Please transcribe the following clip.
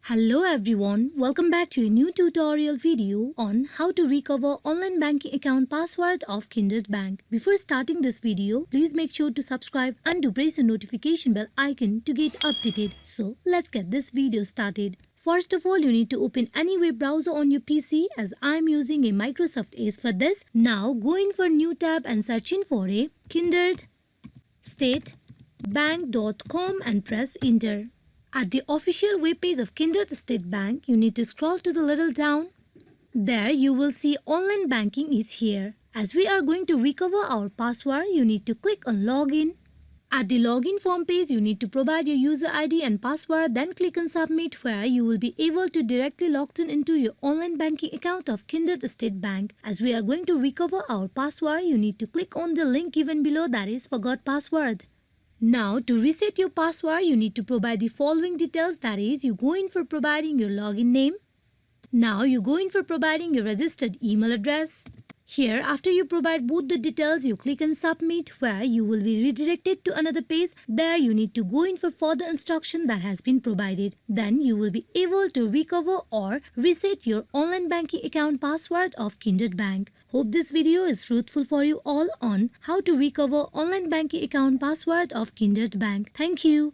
Hello everyone, welcome back to a new tutorial video on how to recover online banking account password of Kindred Bank. Before starting this video, please make sure to subscribe and to press the notification bell icon to get updated. So let's get this video started. First of all, you need to open any web browser on your PC as I am using a Microsoft Edge for this. Now go in for new tab and search in for a kindredstatebank.com and press enter. At the official webpage of Kindred State Bank, you need to scroll to the little down. There you will see online banking is here. As we are going to recover our password, you need to click on login. At the login form page, you need to provide your user ID and password, then click on submit where you will be able to directly log in into your online banking account of Kindred State Bank. As we are going to recover our password, you need to click on the link given below, that is forgot password. Now to reset your password, you need to provide the following details, that is you go in for providing your login name. Now you go in for providing your registered email address. Here after you provide both the details, you click on submit where you will be redirected to another page. There you need to go in for further instruction that has been provided. Then you will be able to recover or reset your online banking account password of Kindred Bank. Hope this video is fruitful for you all on how to recover online banking account password of Kindred Bank. Thank you.